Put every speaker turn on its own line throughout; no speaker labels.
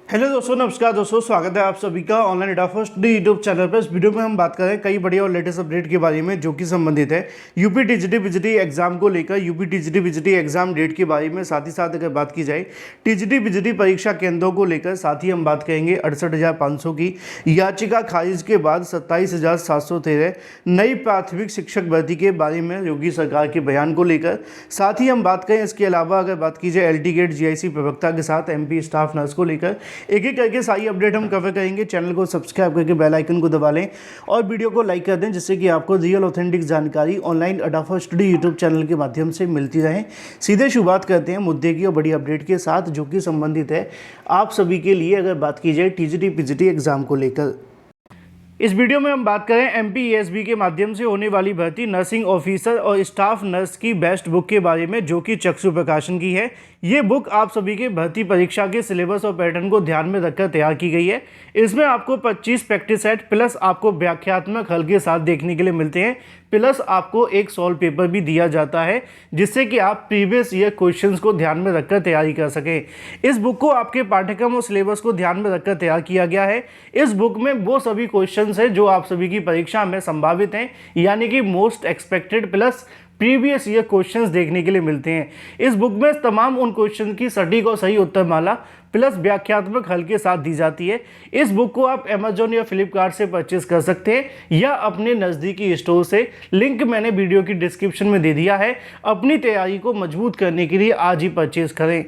Hello दोस्तों, नमस्कार दोस्तों, स्वागत है आप सभी का online data first YouTube channel पर। इस वीडियो में हम बात कर रहे हैं कई बड़ी और लेटेस्ट अपडेट के बारे में जो कि संबंधित है यूपी टीजीटी पीजीटी एग्जाम को लेकर। UP TGT PGT exam date के बारे में, साथ ही साथ अगर बात की जाए टीजीटी पीजीटी परीक्षा केंद्रों को लेकर, साथ ही हम बात करेंगे 68,500 की याचिका खारिज के बाद 27,713 नई प्राथमिक शिक्षक भर्ती के बारे में योगी सरकार के बयान को लेकर। साथ ही हम बात करें इसके अलावा अगर बात की जाए एलटी गेट जीआईसी प्रवक्ता के साथ एमपी स्टाफ नर्स को लेकर, एक एक करके सारी अपडेट हम कवर करेंगे। चैनल को सब्सक्राइब करके बेल आइकन को दबा लें और वीडियो को लाइक कर दें, जिससे कि आपको रियल ऑथेंटिक जानकारी ऑनलाइन अडाफा स्टडी यूट्यूब चैनल के माध्यम से मिलती रहे। सीधे शुरुआत करते हैं मुद्दे की और बड़ी अपडेट के साथ, जो कि संबंधित है आप सभी के लिए। अगर बात की जाए टीजीटी पीजीटी एग्जाम को लेकर, इस वीडियो में हम बात करें एमपीएसबी के माध्यम से होने वाली भर्ती नर्सिंग ऑफिसर और स्टाफ नर्स की बेस्ट बुक के बारे में, जो कि चक्षु प्रकाशन की है। ये बुक आप सभी के भर्ती परीक्षा के सिलेबस और पैटर्न को ध्यान में रखकर तैयार की गई है। इसमें आपको 25 प्रैक्टिस सेट प्लस आपको व्याख्यात्मक हल के साथ देखने के लिए मिलते हैं, प्लस आपको एक सॉल्व पेपर भी दिया जाता है, जिससे कि आप प्रीवियस ईयर क्वेश्चंस को ध्यान में रखकर तैयारी कर सकें। इस बुक को आपके पाठ्यक्रम और सिलेबस को ध्यान में रखकर तैयार किया गया है। इस बुक में वो सभी क्वेश्चंस हैं जो आप सभी की परीक्षा में संभावित हैं, यानी कि most expected plus previous year questions देखने के लिए मिलते हैं। इस बुक में तमाम उन क्वेश्चन की सटीक और सही उत्तर माला प्लस व्याख्यात्मक हल के साथ दी जाती है। इस बुक को आप अमेजोन या फ्लिपकार्ट से परचेज कर सकते हैं या अपने नज़दीकी स्टोर से। लिंक मैंने वीडियो की डिस्क्रिप्शन में दे दिया है। अपनी तैयारी को मजबूत करने के लिए आज ही परचेज करें।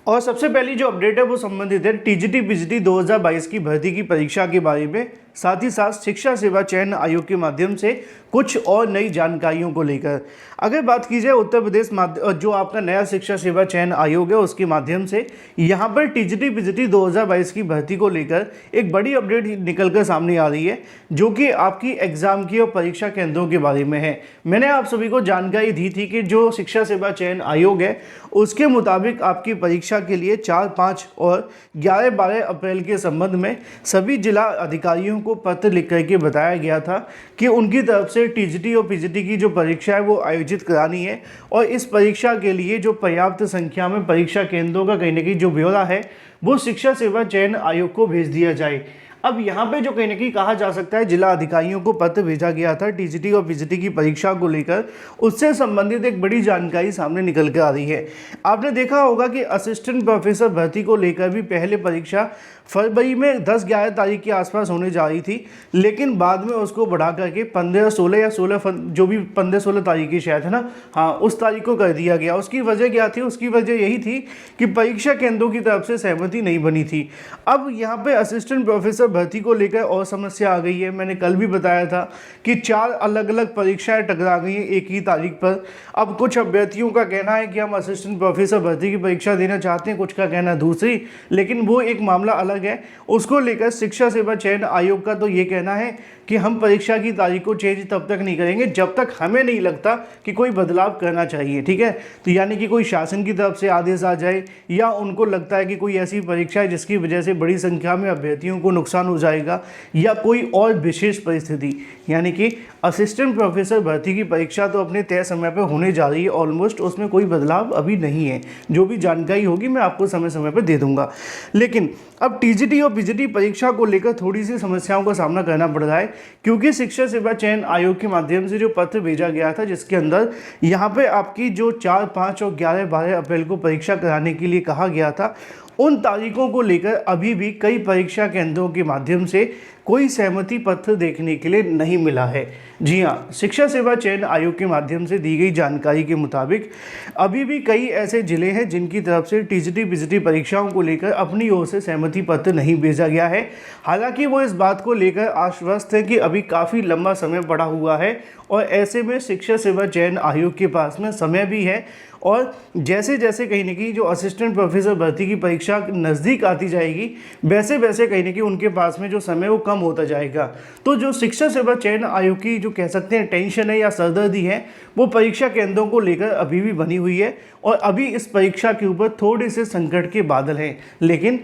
और सबसे पहली जो अपडेट है वो संबंधित है टीजीटी पीजीटी 2022 की भर्ती की परीक्षा के बारे में, साथ ही साथ शिक्षा सेवा चयन आयोग के माध्यम से कुछ और नई जानकारियों को लेकर। अगर बात की जाए उत्तर प्रदेश जो आपका नया शिक्षा सेवा चयन आयोग है उसके माध्यम से यहाँ पर टीजीटी पीजीटी 2022 की भर्ती को लेकर एक बड़ी अपडेट निकल कर सामने आ रही है, जो कि आपकी एग्जाम की और परीक्षा केंद्रों के बारे में है। मैंने आप सभी को जानकारी दी थी कि जो शिक्षा सेवा चयन आयोग है उसके मुताबिक आपकी परीक्षा के लिए 4, 5 और 11, 12 अप्रैल के संबंध में सभी जिला अधिकारियों को पत्र लिख करके बताया गया था कि उनकी तरफ से टीजीटी और पीजीटी की जो परीक्षा है वो आयोजित करानी है, और इस परीक्षा के लिए जो पर्याप्त संख्या में परीक्षा केंद्रों का कहीं ना कहीं जो ब्यौरा है वो शिक्षा सेवा चयन आयोग को भेज दिया जाए। अब यहाँ पे जो कहीं ना कहीं कहा जा सकता है जिला अधिकारियों को पत्र भेजा गया था टीजीटी और पीजीटी की परीक्षा को लेकर, उससे संबंधित एक बड़ी जानकारी सामने निकल कर आ रही है। आपने देखा होगा कि असिस्टेंट प्रोफेसर भर्ती को लेकर भी पहले परीक्षा फरवरी में 10-11 तारीख के आसपास होने जा रही थी, लेकिन बाद में उसको बढ़ा करके 15, 16 या 16 जो भी 15-16 तारीख की शायद है ना, हाँ उस तारीख को कर दिया गया। उसकी वजह क्या थी? उसकी वजह यही थी कि परीक्षा केंद्रों की तरफ से सहमति नहीं बनी थी। अब यहाँ पे असिस्टेंट प्रोफेसर भर्ती को लेकर और समस्या आ गई है। मैंने कल भी बताया था कि 4 अलग अलग परीक्षाएं टकरा गई हैं एक ही तारीख पर। अब कुछ अभ्यर्थियों का कहना है कि हम असिस्टेंट प्रोफेसर भर्ती की परीक्षा देना चाहते हैं, कुछ का कहना दूसरी, लेकिन वो एक मामला अलग है। उसको लेकर शिक्षा सेवा चयन आयोग का तो ये कहना है कि हम परीक्षा की तारीख को चेंज तब तक नहीं करेंगे जब तक हमें नहीं लगता कि कोई बदलाव करना चाहिए। ठीक है, तो यानी कि कोई शासन की तरफ से आदेश आ जाए या उनको लगता है कि कोई ऐसी परीक्षा है जिसकी वजह से बड़ी संख्या में अभ्यर्थियों को नुकसान हो जाएगा, या कोई और विशेष परिस्थिति, यानी कि असिस्टेंट प्रोफेसर भर्ती की परीक्षा तो अपने तय समय पर होने जा रही है ऑलमोस्ट, उसमें कोई बदलाव अभी नहीं है। जो भी जानकारी होगी मैं आपको समय समय पर दे दूंगा। लेकिन अब टीजीटी और पीजीटी परीक्षा को लेकर थोड़ी सी समस्याओं का सामना करना पड़ रहा है, क्योंकि शिक्षा सेवा चयन आयोग के माध्यम से जो पत्र भेजा गया था जिसके अंदर यहाँ पे आपकी जो 4, 5 और 11, 12 अप्रैल को परीक्षा कराने के लिए कहा गया था, उन तारीखों को लेकर अभी भी कई परीक्षा केंद्रों के माध्यम से कोई सहमति पत्र देखने के लिए नहीं मिला है। जी हाँ, शिक्षा सेवा चयन आयोग के माध्यम से दी गई जानकारी के मुताबिक अभी भी कई ऐसे जिले हैं जिनकी तरफ से टीजीटी पीजीटी परीक्षाओं को लेकर अपनी ओर से सहमति पत्र नहीं भेजा गया है। हालांकि वो इस बात को लेकर आश्वस्त है कि अभी काफ़ी लंबा समय पड़ा हुआ है और ऐसे में शिक्षा सेवा चयन आयोग के पास में समय भी है, और जैसे जैसे कहीं ना कहीं जो असिस्टेंट प्रोफेसर भर्ती की परीक्षा नज़दीक आती जाएगी वैसे वैसे कहीं ना कहीं उनके पास में जो समय वो कम होता जाएगा। तो जो शिक्षा सेवा चयन आयोग की जो कह सकते हैं टेंशन है या सरदर्दी है, वो परीक्षा केंद्रों को लेकर अभी भी बनी हुई है। और अभी इस परीक्षा के ऊपर थोड़े से संकट के बादल हैं। लेकिन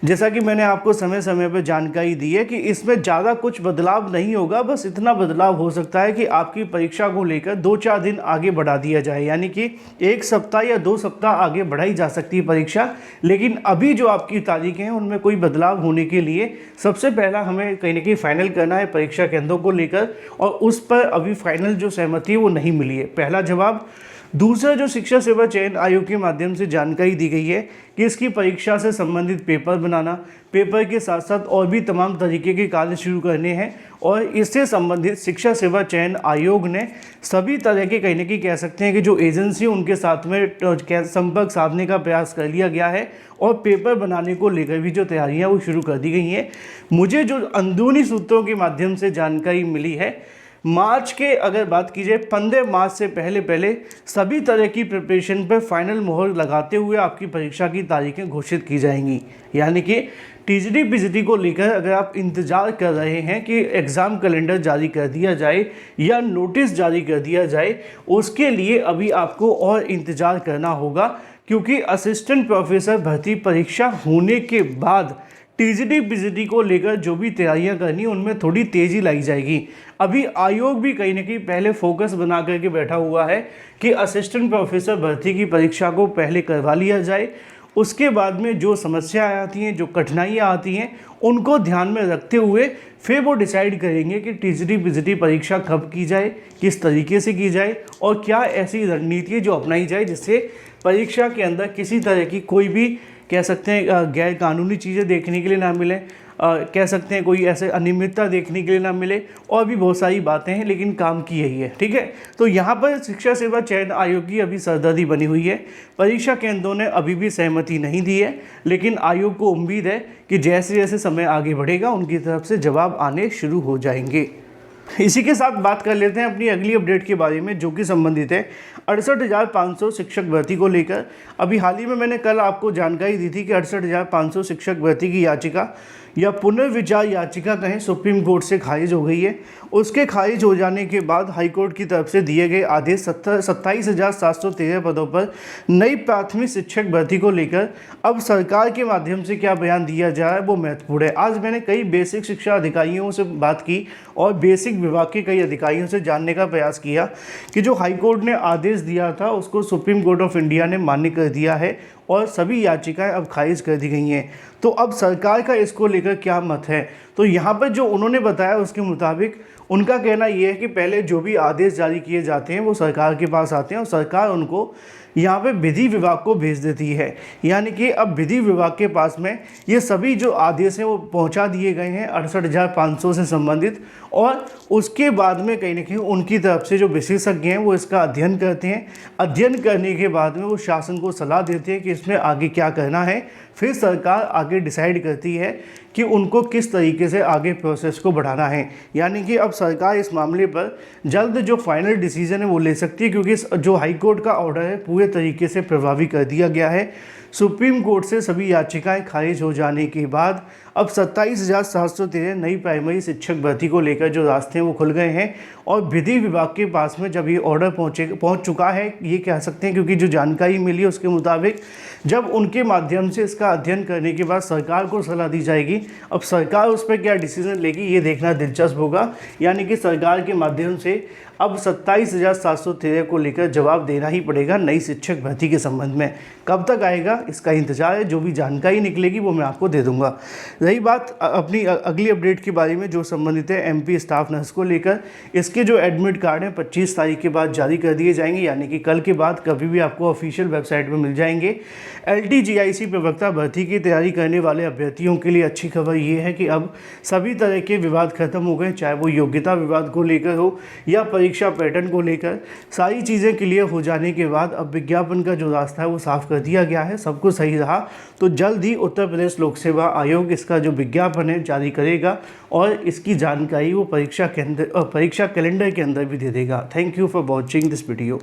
जैसा कि मैंने आपको समय समय पर जानकारी दी है कि इसमें ज़्यादा कुछ बदलाव नहीं होगा, बस इतना बदलाव हो सकता है कि आपकी परीक्षा को लेकर 2-4 दिन आगे बढ़ा दिया जाए, यानी कि 1 सप्ताह या 2 सप्ताह आगे बढ़ाई जा सकती है परीक्षा। लेकिन अभी जो आपकी तारीखें हैं उनमें कोई बदलाव होने के लिए सबसे पहला हमें कहीं ना कहीं फाइनल करना है परीक्षा केंद्रों को लेकर, और उस पर अभी फाइनल जो सहमति है वो नहीं मिली है, पहला जवाब। दूसरा, जो शिक्षा सेवा चयन आयोग के माध्यम से जानकारी दी गई है कि इसकी परीक्षा से संबंधित पेपर बनाना, पेपर के साथ साथ और भी तमाम तरीके के कार्य शुरू करने हैं, और इससे संबंधित शिक्षा सेवा चयन आयोग ने सभी तरह के कहीं ना कहीं कह सकते हैं कि जो एजेंसी उनके साथ में संपर्क साधने का प्रयास कर लिया गया है, और पेपर बनाने को लेकर भी जो तैयारियां वो शुरू कर दी गई हैं। मुझे जो अंदरूनी सूत्रों के माध्यम से जानकारी मिली है, मार्च के अगर बात की जाए 15 मार्च से पहले सभी तरह की प्रिपरेशन पर फाइनल मोहर लगाते हुए आपकी परीक्षा की तारीखें घोषित की जाएंगी। यानी कि टीजीटी पीजीटी को लेकर अगर आप इंतज़ार कर रहे हैं कि एग्ज़ाम कैलेंडर जारी कर दिया जाए या नोटिस जारी कर दिया जाए, उसके लिए अभी आपको और इंतज़ार करना होगा, क्योंकि असिस्टेंट प्रोफेसर भर्ती परीक्षा होने के बाद टीजीटी पीजीटी को लेकर जो भी तैयारियां करनी उनमें थोड़ी तेज़ी लाई जाएगी। अभी आयोग भी कहीं ना कहीं पहले फोकस बना करके बैठा हुआ है कि असिस्टेंट प्रोफेसर भर्ती की परीक्षा को पहले करवा लिया जाए, उसके बाद में जो समस्याएं आती हैं, जो कठिनाइयां आती हैं, उनको ध्यान में रखते हुए फिर वो डिसाइड करेंगे कि टीजीटी पीजीटी परीक्षा कब की जाए, किस तरीके से की जाए, और क्या ऐसी रणनीति जो अपनाई जाए जिससे परीक्षा के अंदर किसी तरह की कोई भी कह सकते हैं गैर कानूनी चीज़ें देखने के लिए ना मिले, कह सकते हैं कोई ऐसे अनियमितता देखने के लिए ना मिले, और भी बहुत सारी बातें हैं, लेकिन काम की यही है। ठीक है, तो यहाँ पर शिक्षा सेवा चयन आयोग की अभी सरदर्दी बनी हुई है। परीक्षा केंद्रों ने अभी भी सहमति नहीं दी है, लेकिन आयोग को उम्मीद है कि जैसे जैसे समय आगे बढ़ेगा उनकी तरफ से जवाब आने शुरू हो जाएंगे। इसी के साथ बात कर लेते हैं अपनी अगली अपडेट के बारे में, जो कि संबंधित है 68,500 शिक्षक भर्ती को लेकर। अभी हाल ही में मैंने कल आपको जानकारी दी थी कि 68,500 शिक्षक भर्ती की याचिका या पुनर्विचार याचिका कहें, सुप्रीम कोर्ट से खारिज हो गई है। उसके खारिज हो जाने के बाद हाईकोर्ट की तरफ से दिए गए आदेश 27,713 पदों पर नई प्राथमिक शिक्षक भर्ती को लेकर अब सरकार के माध्यम से क्या बयान दिया जा रहा है वो महत्वपूर्ण है। आज मैंने कई बेसिक शिक्षा अधिकारियों से बात की और बेसिक विभाग के कई अधिकारियों से जानने का प्रयास किया कि जो हाईकोर्ट ने आदेश दिया था उसको सुप्रीम कोर्ट ऑफ इंडिया ने मान्य कर दिया है और सभी याचिकाएं अब खारिज कर दी गई हैं। तो अब सरकार का इसको लेकर क्या मत है, तो यहाँ पर जो उन्होंने बताया उसके मुताबिक उनका कहना ये है कि पहले जो भी आदेश जारी किए जाते हैं वो सरकार के पास आते हैं और सरकार उनको यहाँ पे विधि विभाग को भेज देती है। यानी कि अब विधि विभाग के पास में ये सभी जो आदेश हैं वो पहुँचा दिए गए हैं 68,500 से संबंधित, और उसके बाद में कहीं ना कहीं उनकी तरफ से जो विशेषज्ञ हैं वो इसका अध्ययन करते हैं। अध्ययन करने के बाद में वो शासन को सलाह देते हैं कि इसमें आगे क्या करना है। फिर सरकार आगे डिसाइड करती है कि उनको किस तरीके से आगे प्रोसेस को बढ़ाना है। यानी कि अब सरकार इस मामले पर जल्द जो फाइनल डिसीजन है वो ले सकती है, क्योंकि जो हाई कोर्ट का ऑर्डर है पूरे तरीके से प्रभावी कर दिया गया है। सुप्रीम कोर्ट से सभी याचिकाएं खारिज हो जाने के बाद अब 27,713 नई प्राइमरी शिक्षक भर्ती को लेकर जो रास्ते हैं वो खुल गए हैं, और विधि विभाग के पास में जब ये ऑर्डर पहुंच चुका है, ये कह सकते हैं, क्योंकि जो जानकारी मिली है उसके मुताबिक जब उनके माध्यम से इसका अध्ययन करने के बाद सरकार को सलाह दी जाएगी। अब सरकार उस पर क्या डिसीजन लेगी ये देखना दिलचस्प होगा। यानी कि सरकार के माध्यम से अब 27,713 को लेकर जवाब देना ही पड़ेगा नई शिक्षक भर्ती के संबंध में। कब तक आएगा इसका इंतजार है, जो भी जानकारी निकलेगी वो मैं आपको दे दूंगा। रही बात अपनी अगली अपडेट के बारे में जो संबंधित है एमपी स्टाफ नर्स को लेकर, इसके जो एडमिट कार्ड हैं 25 तारीख के बाद जारी कर दिए जाएंगे, यानी कि कल के बाद कभी भी आपको ऑफिशियल वेबसाइट पर मिल जाएंगे। LTGIC प्रवक्ता भर्ती की तैयारी करने वाले अभ्यर्थियों के लिए अच्छी खबर ये है कि अब सभी तरह के विवाद खत्म हो गए, चाहे वो योग्यता विवाद को लेकर हो या परीक्षा पैटर्न को लेकर। सारी चीज़ें क्लियर हो जाने के बाद अब विज्ञापन का जो रास्ता है वो साफ कर दिया गया है। सब कुछ सही रहा तो जल्द ही उत्तर प्रदेश लोक सेवा आयोग इसका जो विज्ञापन है जारी करेगा और इसकी जानकारी वो परीक्षा कैलेंडर के अंदर भी दे देगा। Thank you for watching this video.